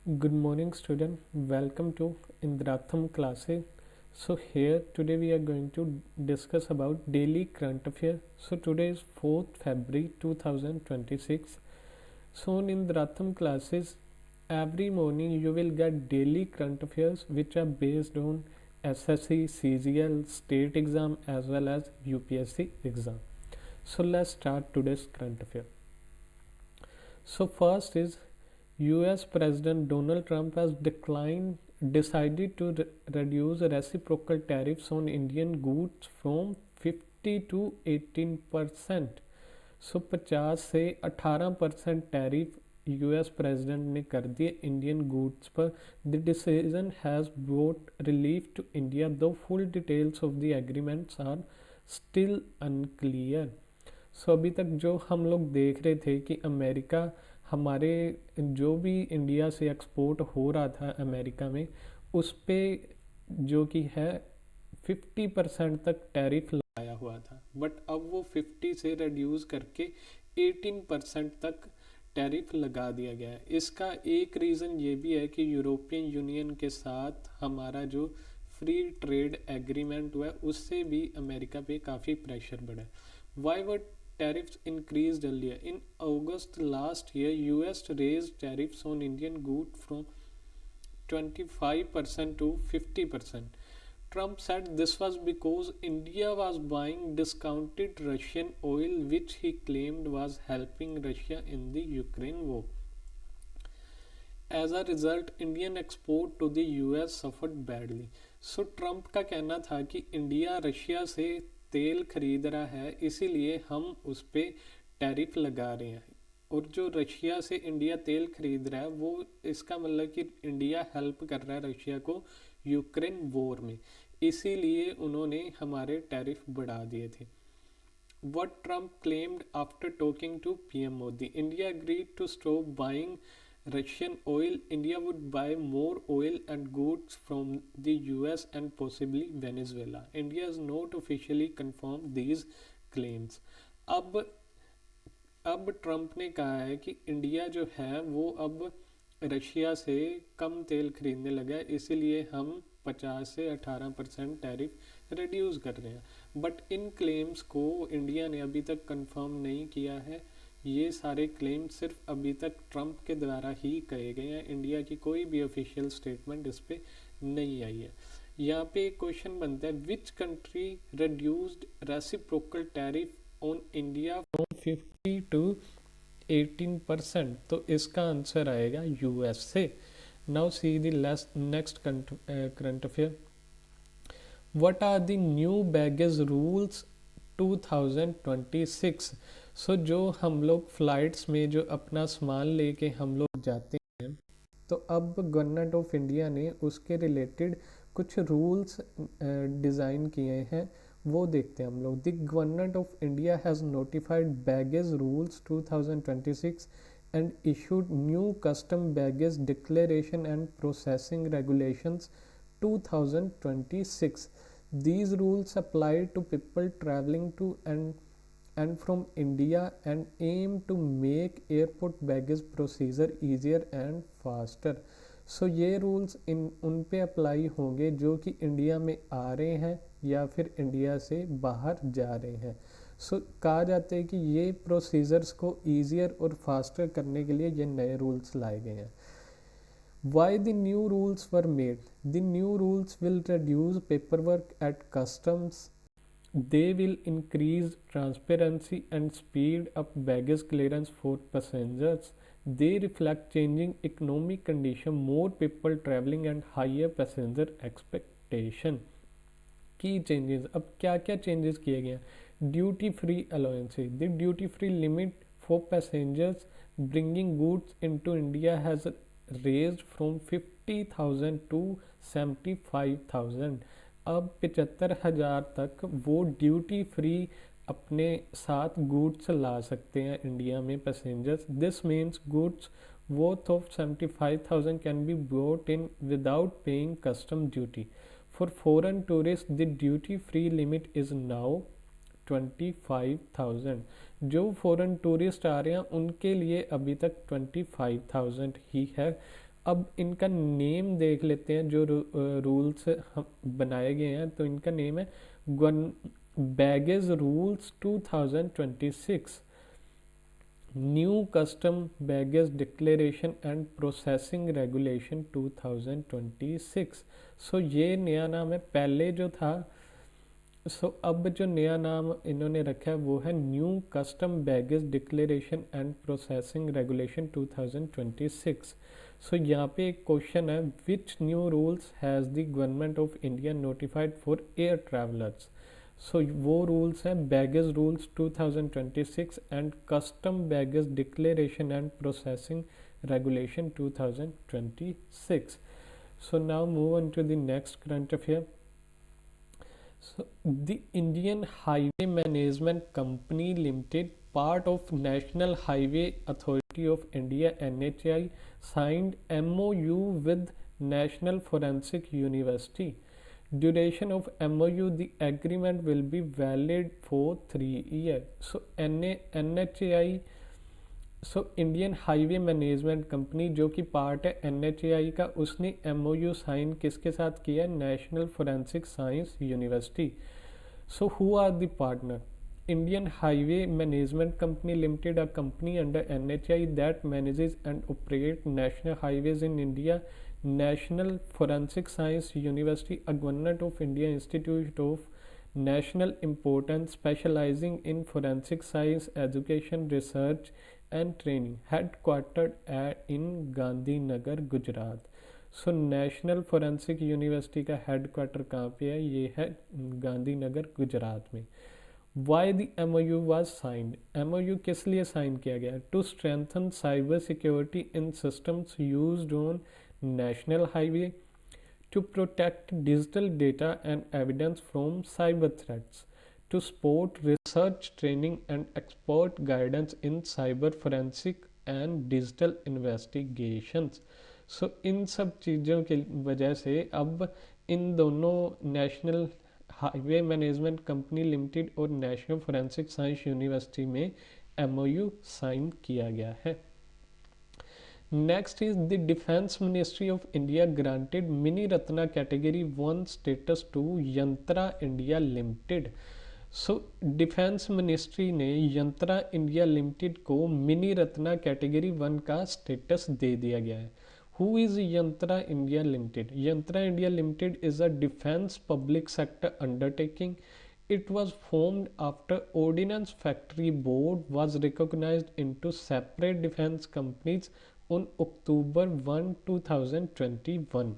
Good morning student, welcome to Indratham classes. So here today we are going to discuss about daily current affairs. So today is 4th February 2026. So in Indratham classes every morning you will get daily current affairs which are based on SSC, CGL, state exam as well as UPSC exam. So let's start today's current affair. So first is US President Donald Trump has decided to reduce reciprocal tariffs on Indian goods from 50 to 18%. सो 50 से 18% tariff US president ने कर दिए Indian goods पर. The decision has brought relief to India though full details of the agreements are still unclear. So अभी तक जो हम लोग देख रहे थे कि अमेरिका हमारे जो भी इंडिया से एक्सपोर्ट हो रहा था अमेरिका में उस पे जो कि है 50% तक टैरिफ लगाया हुआ था, बट अब वो 50 से रिड्यूस करके 18% तक टैरिफ लगा दिया गया है. इसका एक रीज़न ये भी है कि यूरोपियन यूनियन के साथ हमारा जो फ्री ट्रेड एग्रीमेंट हुआ है उससे भी अमेरिका पे काफ़ी प्रेशर बढ़ा है. Why were tariffs increased earlier? In August last year, US raised tariffs on Indian goods from 25% to 50%. Trump said this was because India was buying discounted Russian oil, which he claimed was helping Russia in the Ukraine war. As a result, Indian export to the US suffered badly. So Trump का कहना था कि India Russia से तेल खरीद रहा है इसीलिए हम उस पर टैरिफ लगा रहे हैं, और जो रशिया से इंडिया तेल खरीद रहा है वो इसका मतलब कि इंडिया हेल्प कर रहा है रशिया को यूक्रेन वॉर में, इसीलिए उन्होंने हमारे टैरिफ बढ़ा दिए थे. What Trump claimed after talking to PM Modi, India agreed to stop buying Russian oil. India would buy more oil and goods from the US and possibly Venezuela. India has not officially confirmed these claims. अब Trump ने कहा है कि India जो है वो अब Russia से कम तेल खरीदने लगा है, इसीलिए हम 50 से 18% टैरिफ रिड्यूस कर रहे हैं. बट इन क्लेम्स को इंडिया ने अभी तक कंफर्म नहीं किया है. ये सारे क्लेम सिर्फ अभी तक ट्रंप के द्वारा ही कहे गए हैं, इंडिया की कोई भी ऑफिशियल स्टेटमेंट इस पे नहीं आई है. यहाँ पे एक क्वेश्चन बनता है, which country reduced reciprocal tariff on India from 50 to 18%? तो इसका आंसर आएगा यूएस से. Now see the next current affair. What are the new baggage rules 2026? So जो हम लोग फ्लाइट्स में जो अपना सामान लेके हम लोग जाते हैं, तो अब गवर्नमेंट ऑफ इंडिया ने उसके रिलेटेड कुछ रूल्स डिज़ाइन किए हैं, वो देखते हैं हम लोग. The government of India has notified baggage rules 2026 and issued new custom baggage declaration and processing regulations 2026. These rules apply to people traveling to and from India and aim to make airport baggage procedure easier and faster. So ये rules उन पे apply होंगे जो कि India में आ रहे हैं या फिर इंडिया से बाहर जा रहे हैं. सो कहा जाता है कि ये प्रोसीजर्स को ईजियर और फास्टर करने के लिए ये नए रूल्स लाए गए हैं. Why the new rules were made? The new rules will reduce paperwork at customs. They will increase transparency and speed up baggage clearance for passengers. They reflect changing economic condition, more people traveling and higher passenger expectation. Key changes. अब क्या क्या changes किए गए हैं? Duty free allowances. The duty free limit for passengers bringing goods into India has raised from 50,000 to 75,000. अब 75,000 तक वो duty free अपने साथ गुड्स ला सकते हैं इंडिया में passengers. This means goods worth of 75,000 can be brought in without paying custom duty. For foreign tourists, the duty free limit is now 25,000. जो foreign tourist आ रहे हैं उनके लिए अभी तक 25,000 ही है. अब इनका नेम देख लेते हैं, जो रूल्स हम बनाए गए हैं। तो इनका नेम है baggage rules 2026, new custom baggage declaration and processing regulation 2026। सो ये नया नाम है। पहले जो था, अब जो नया नाम इन्होंने रखा है वो है new custom baggage declaration and processing regulation 2026। यहाँ पे एक क्वेश्चन है, which new rules has the government of India notified for air travellers. वो रूल्स हैं baggage rules 2026 and custom baggage declaration and processing regulation 2026। Now move on to the next current affair. The Indian Highway Management Company Limited, part of National Highway Authority of India (NHAI), signed MOU with National Forensic University. Duration of MOU: the agreement will be valid for 3 years. NHAI, Indian highway management company जो कि part है NHAI का, उसने MOU sign किसके साथ किया? National forensic science university. Who are the partner? Indian Highway Management Company Limited, a company under NHAI that manages and operates national highways in India. National Forensic Science University, a Government of India institute of national importance specializing in forensic science education, research and training, headquartered in Gandhinagar, Gujarat. National forensic university का headquarter कहाँ पे है? ये है गांधीनगर, गुजरात में. Why the MOU was signed? MOU किस लिए sign किया गया? To strengthen cyber security in systems used on national highway, to protect digital data and evidence from cyber threats, to support research, training and expert guidance in cyber forensic and digital investigations. इन सब चीज़ों की वजह से अब इन दोनों national highway management company limited और national forensic science university में MOU sign किया गया है. Next is the Defense Ministry of India granted Mini Ratna Category 1 status to Yantra India Limited. Defence ministry ने यंत्रा इंडिया लिमिटेड को mini Ratna category 1 का status दे दिया गया है. Who is Yantra India Limited? Yantra India Limited is a defense public sector undertaking. It was formed after Ordnance Factory Board was recognized into separate defense companies on October 1, 2021.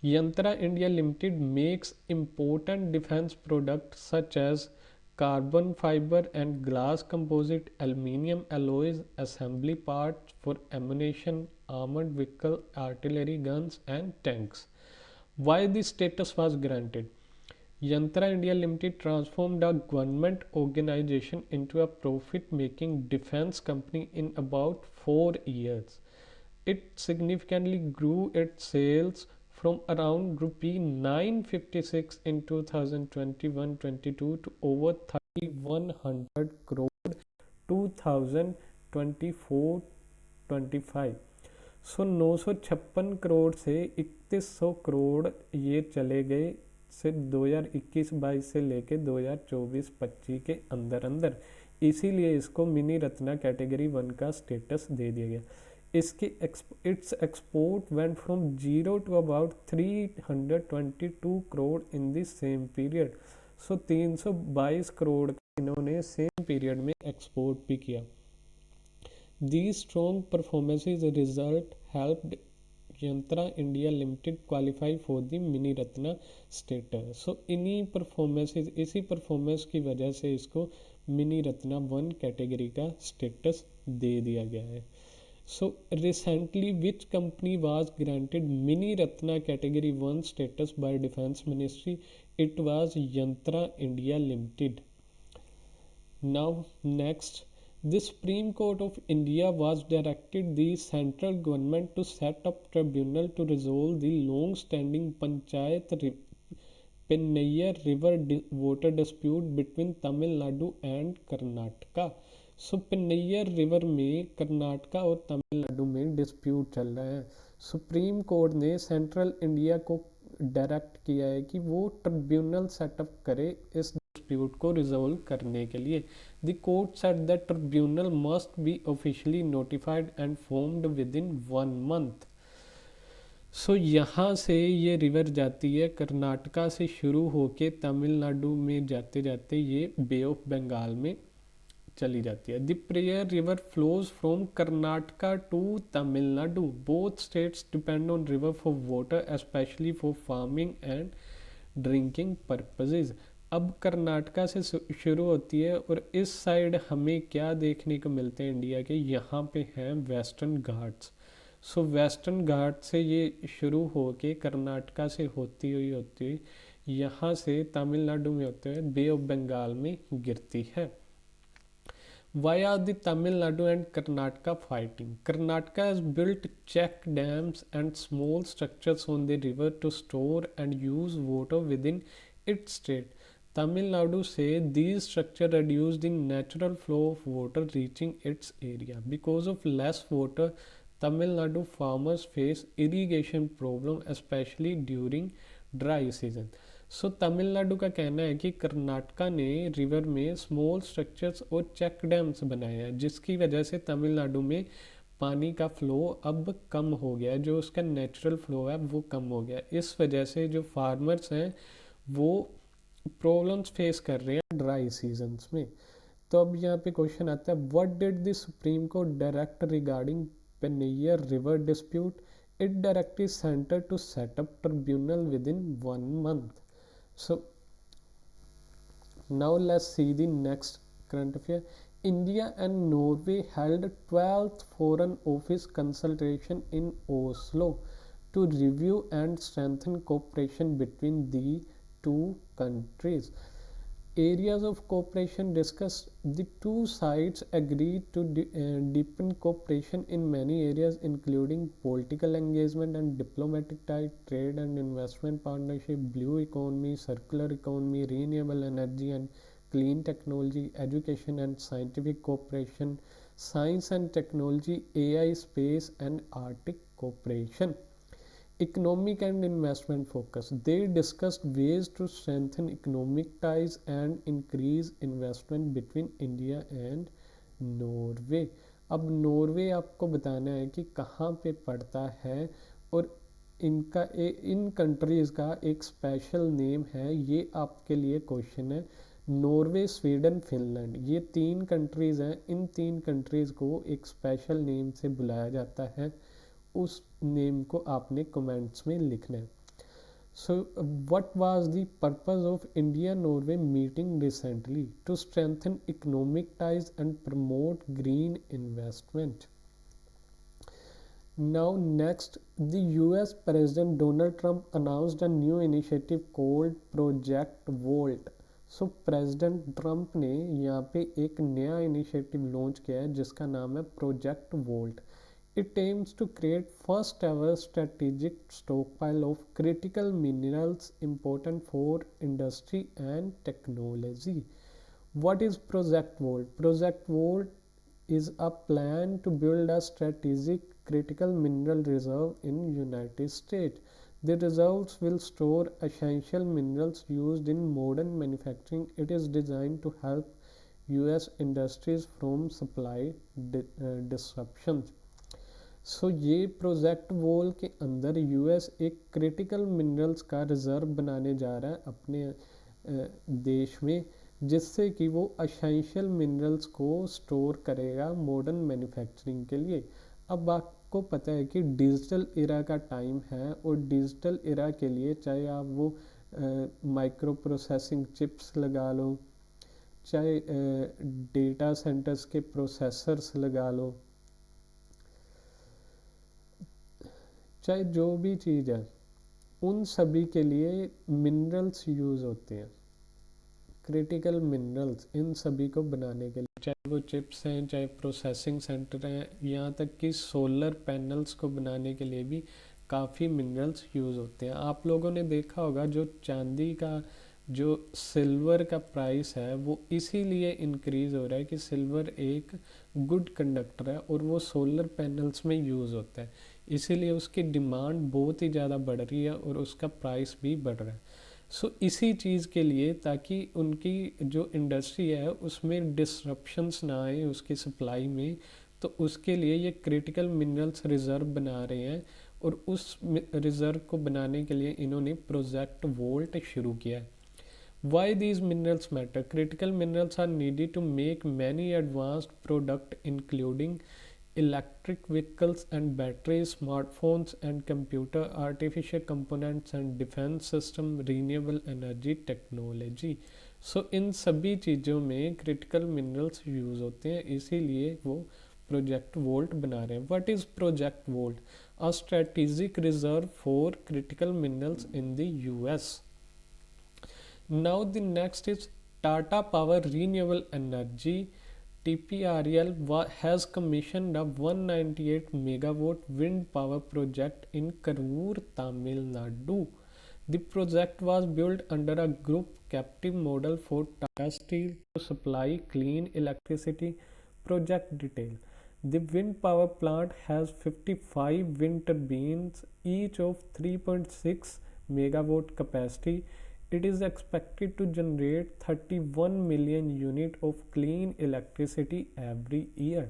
Yantra India Limited makes important defense products such as carbon fiber and glass composite, aluminium alloys, assembly parts for ammunition, armored vehicle, artillery guns and tanks. Why this status was granted? Yantra India Limited transformed a government organization into a profit-making defense company in about 4 years. It significantly grew its sales from around rupee 956 in 2021-22 to over 3100 crore 2024-25. 956 crore से 3100 करोड़ ये चले गए से 2021-22 से लेके 2024-25 के अंदर. इसीलिए इसको मिनी रत्ना कैटेगरी 1 का स्टेटस दे दिया गया. इसके it's export went from 0 to about 322 crore in the same period. 322 crore इन्होंने सेम पीरियड में एक्सपोर्ट भी किया. These strong performances result helped Yantra India Limited qualify for the Mini Ratna status. इसी परफॉर्मेंस की वजह से इसको मिनी रत्ना 1 कैटेगरी का स्टेटस दे दिया गया है. Recently, which company was granted Mini Ratna Category 1 status by Defense Ministry? It was Yantra India Limited. Now, next, the Supreme Court of India was directed the central government to set up tribunal to resolve the long-standing Panchayat Pennaya River water dispute between Tamil Nadu and Karnataka. Pennaiyar river में कर्नाटका और Tamil Nadu dispute चल रहा है. Supreme Court ने central India को direct किया है कि वो ट्रिब्यूनल सेटअप करे इस डिस्प्यूट को रिजोल्व करने के लिए। The court said that tribunal must be officially notified and formed within 1 month. So यहाँ से ये रिवर जाती है कर्नाटका से शुरू होके तमिलनाडु में जाते जाते ये बे ऑफ बंगाल में चली जाती है। The prayer river flows from Karnataka to Tamil Nadu. Both states depend on river for water, specially for farming and drinking purposes. अब कर्नाटका से शुरू होती है और इस साइड हमें क्या देखने को मिलते हैं इंडिया के, यहाँ पे हैं वेस्टर्न घाट्स। सो वेस्टर्न घाट से ये शुरू होके कर्नाटका से होती हुई यहाँ से तमिलनाडु में होते हुए बे ऑफ बंगाल में गिरती है। Why are the Tamil Nadu and Karnataka fighting? Karnataka has built check dams and small structures on the river to store and use water within its state. Tamil Nadu say these structures reduce the natural flow of water reaching its area. Because of less water, Tamil Nadu farmers face irrigation problem, especially during dry season. सो तमिलनाडु का कहना है कि कर्नाटका ने river में small structures और check dams बनाए हैं, जिसकी वजह से तमिलनाडु में पानी का फ्लो अब कम हो गया, जो उसका नेचुरल फ्लो है वो कम हो गया। इस वजह से जो फार्मर्स हैं वो प्रॉब्लम्स फेस कर रहे हैं ड्राई सीजन्स में। तो अब यहाँ पे क्वेश्चन आता है, what did the supreme court direct regarding Pennaiyar river dispute? It directly centre to set up tribunal within 1 month. So now let's see the next current affair. India and Norway held 12th Foreign Office consultation in Oslo to review and strengthen cooperation between the two countries. Areas of cooperation discussed. The two sides agreed to deepen cooperation in many areas, including political engagement and diplomatic ties, trade and investment partnership, blue economy, circular economy, renewable energy and clean technology, education and scientific cooperation, science and technology, AI, space and Arctic cooperation. Economic and investment focus. They discussed ways to strengthen economic ties and increase investment between India and Norway. अब Norway आपको बताना है कि कहाँ पे पड़ता है और इन कंट्रीज़ का एक स्पेशल नेम है, ये आपके लिए क्वेश्चन है। नॉर्वे, स्वीडन, फिनलैंड, ये 3 कंट्रीज़ हैं। इन 3 कंट्रीज़ को एक स्पेशल नेम से बुलाया जाता है, उस नेम को आपने कमेंट्स में लिखना है। So what was the purpose of India Norway meeting recently? To strengthen economic ties and promote green investment. Now next, the US president Donald Trump announced a new initiative called project vault. So president Trump ने यहाँ पे एक नया initiative launch किया है जिसका नाम है project volt. It aims to create first ever strategic stockpile of critical minerals important for industry and technology. What is Project Volt? Project Volt is a plan to build a strategic critical mineral reserve in United States. The reserves will store essential minerals used in modern manufacturing. It is designed to help US industries from supply disruptions. सो ये project wall के अंदर US एक critical minerals का reserve बनाने जा रहा है अपने देश में, जिससे कि वो एसेंशियल मिनरल्स को स्टोर करेगा मॉडर्न मैन्युफैक्चरिंग के लिए। अब आपको पता है कि डिजिटल एरा का टाइम है और डिजिटल एरा के लिए चाहे आप वो माइक्रो प्रोसेसिंग चिप्स लगा लो, चाहे डेटा सेंटर्स के प्रोसेसर्स लगा लो, चाहे जो भी चीज़ है, उन सभी के लिए मिनरल्स यूज़ होते हैं, क्रिटिकल मिनरल्स इन सभी को बनाने के लिए, चाहे वो चिप्स हैं, चाहे प्रोसेसिंग सेंटर हैं, यहाँ तक कि सोलर पैनल्स को बनाने के लिए भी काफ़ी मिनरल्स यूज़ होते हैं। आप लोगों ने देखा होगा जो चांदी का, जो सिल्वर का प्राइस है वो इसीलिए इंक्रीज़ हो रहा है कि सिल्वर एक गुड कंडक्टर है और वो सोलर पैनल्स में यूज़ होता है। इसीलिए उसकी डिमांड बहुत ही ज़्यादा बढ़ रही है और उसका प्राइस भी बढ़ रहा है। सो इसी चीज़ के लिए, ताकि उनकी जो इंडस्ट्री है उसमें डिसरप्शंस ना आए उसकी सप्लाई में, तो उसके लिए ये क्रिटिकल मिनरल्स रिज़र्व बना रहे हैं। और उस रिज़र्व को बनाने के लिए इन्होंने प्रोजेक्ट वोल्ट शुरू किया है। Why these minerals matter? Critical minerals are needed to make many advanced products including electric vehicles and batteries, smartphones and computer, artificial components and defense system, renewable energy technology. So इन सभी चीज़ों में critical minerals use होते हैं, इसीलिए वो project volt बना रहे हैं। What is project volt? A strategic reserve for critical minerals in the US. Now the next is Tata Power Renewable Energy. TPREL has commissioned a 198 megawatt wind power project in Karur, Tamil Nadu. The project was built under a group captive model for Tata Steel to supply clean electricity. Project detail: the wind power plant has 55 wind turbines, each of 3.6 megawatt capacity. It is expected to generate 31 million units of clean electricity every year.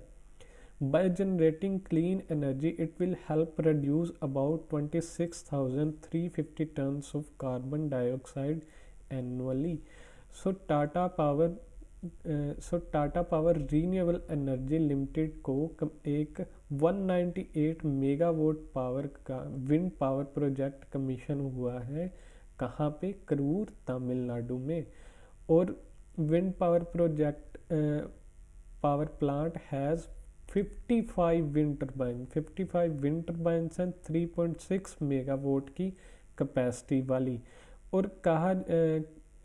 By generating clean energy, it will help reduce about 26,350 tons of carbon dioxide annually. So Tata power renewable energy limited को एक 198 megawatt power का wind power project commission हुआ है। कहाँ पे? करूर, तमिलनाडु में। और wind power project power plant has 55 wind turbine, 55 wind turbines हैं 3.6 मेगावाट की कैपेसिटी वाली। और कहा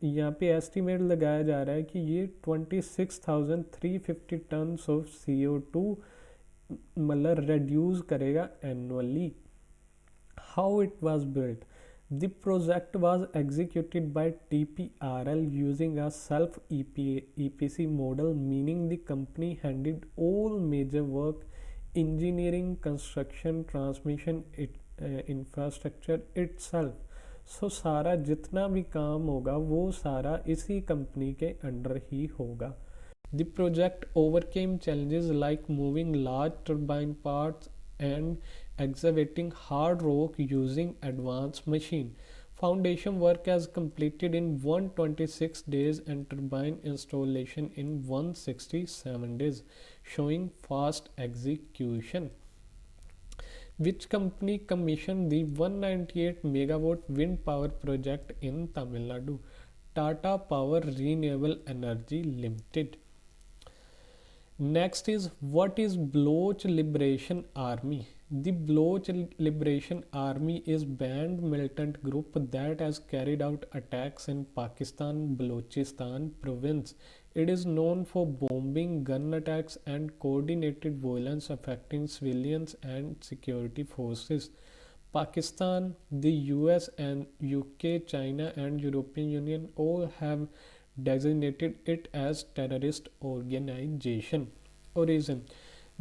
यहाँ पे एस्टिमेट लगाया जा रहा है कि ये 26,350 टन्स ऑफ CO2 मतलब रिड्यूस करेगा annually. How it was built? The project was executed by TPRL using a self-EPC model, meaning the company handled all major work, engineering, construction, transmission, infrastructure itself. So सारा जितना भी काम होगा वो सारा इसी कंपनी के अंडर ही होगा। The project overcame challenges like moving large turbine parts and excavating hard rock using advanced machine. Foundation work has completed in 126 days and turbine installation in 167 days, showing fast execution. Which company commissioned the 198 megawatt wind power project in Tamil Nadu? Tata Power Renewable Energy Limited. Next is, what is Baloch Liberation Army? The Baloch Liberation Army is banned militant group that has carried out attacks in Pakistan Balochistan province. It is known for bombing, gun attacks and coordinated violence affecting civilians and security forces. Pakistan, the US and UK, China and European Union all have designated it as terrorist organization. Origin: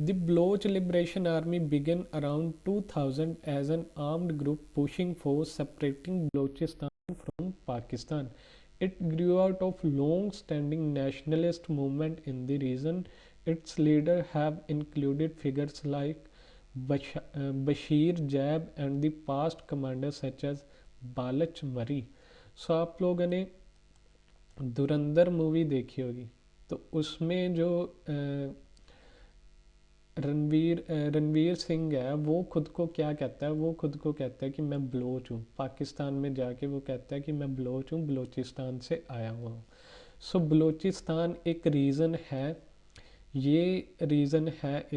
the Baloch Liberation Army began around 2000 as an armed group pushing for separating Balochistan from Pakistan. It grew out of long-standing nationalist movement in the region. Its leaders have included figures like Bashir Jab and the past commanders such as Balach Murray. सो आप लोगों ने धुरंधर movie देखी होगी, तो उसमें जो रणवीर सिंह है वो खुद को क्या कहता है? वो खुद को कहता है कि मैं बलोच हूँ। पाकिस्तान में जाके वो कहता है कि मैं बलोच हूँ, बलोचिस्तान से आया हुआ हूँ। सो बलोचिस्तान एक रीज़न है, ये रीज़न है।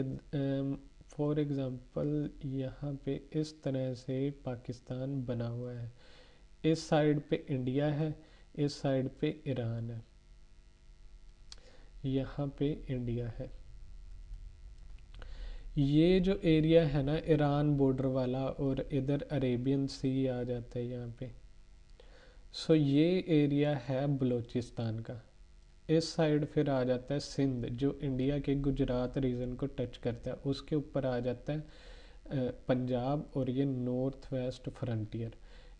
फॉर एग्ज़ाम्पल यहाँ पे इस तरह से पाकिस्तान बना हुआ है। इस साइड पे इंडिया है, इस साइड पे ईरान है, यहाँ पे इंडिया है। ये जो एरिया है ना ईरान बॉर्डर वाला, और इधर अरेबियन सी आ जाता है यहाँ पे। सो ये एरिया है बलूचिस्तान का। इस साइड फिर आ जाता है सिंध, जो इंडिया के गुजरात रीजन को टच करता है। उसके ऊपर आ जाता है पंजाब और ये नॉर्थ वेस्ट फ्रंटियर,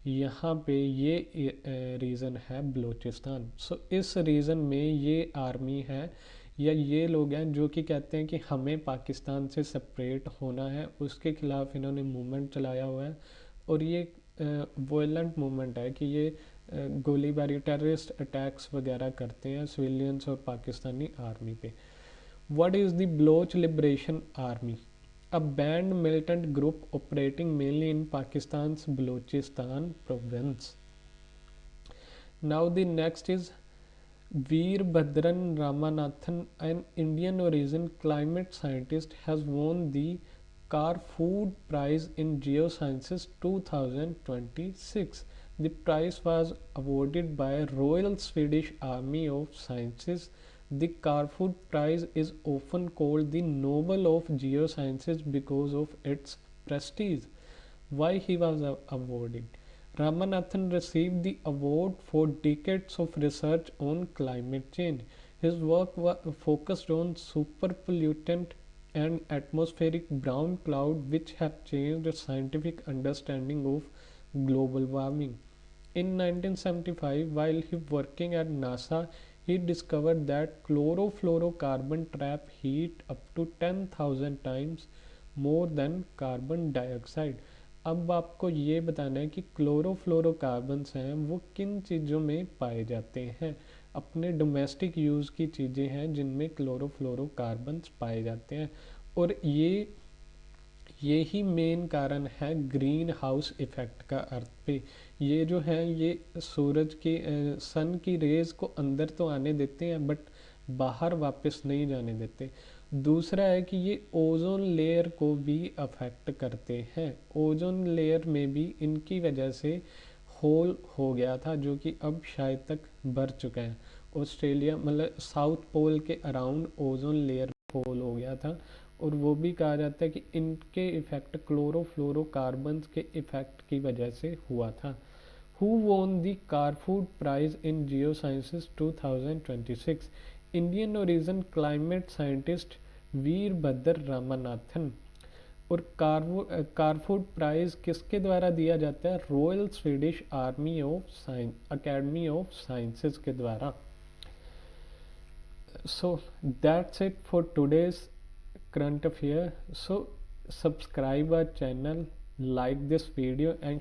यहाँ पे ये रीजन है बलूचिस्तान। सो इस रीजन में ये आर्मी है या ये लोग हैं जो कि कहते हैं कि हमें पाकिस्तान से सेपरेट होना है, उसके खिलाफ इन्होंने मूवमेंट चलाया हुआ है। और ये वॉयलेंट मूवमेंट है कि ये गोलीबारी टेररिस्ट अटैक्स वगैरह करते हैं सिविलियंस और पाकिस्तानी आर्मी पे। What is the Baloch liberation army? A banned militant group operating mainly in Pakistan's Balochistan province. Now the next is Veerbhadran Ramanathan, an Indian origin climate scientist, has won the Carfood Prize in Geosciences 2026. The prize was awarded by Royal Swedish Army of Sciences. The Carfood Prize is often called the Nobel of Geosciences because of its prestige. Why he was awarded? Ramanathan received the award for decades of research on climate change. His work focused on superpollutant and atmospheric brown cloud, which have changed the scientific understanding of global warming. In 1975, while he working at NASA, he discovered that chlorofluorocarbon trap heat up to 10,000 times more than carbon dioxide. अब आपको ये बताना है कि chlorofluorocarbons हैं वो किन चीज़ों में पाए जाते हैं। अपने डोमेस्टिक यूज़ की चीज़ें हैं जिनमें क्लोरोफ्लोरोकार्बन्स पाए जाते हैं, और यही मेन कारण है ग्रीन हाउस इफ़ेक्ट का अर्थ पे। ये जो है ये सूरज की सन की रेज़ को अंदर तो आने देते हैं बट बाहर वापस नहीं जाने देते। दूसरा है कि ये ओजोन लेयर को भी अफेक्ट करते हैं। ओजोन लेयर में भी इनकी वजह से होल हो गया था जो कि अब शायद तक भर चुका है। ऑस्ट्रेलिया मतलब साउथ पोल के अराउंड ओजोन लेयर होल हो गया था, और वो भी कहा जाता है कि इनके इफ़ेक्ट क्लोरोफ्लोरोकार्बन्स के इफ़ेक्ट की वजह से हुआ था। Who won the Carfood Prize in Geosciences 2026? Indian origin climate scientist Virbhadra Ramanathan. और कारफूड प्राइज किसके द्वारा दिया जाता है? Royal Swedish army of science academy of sciences के द्वारा। So that's it for today's current affair. So subscribe our channel, like this video and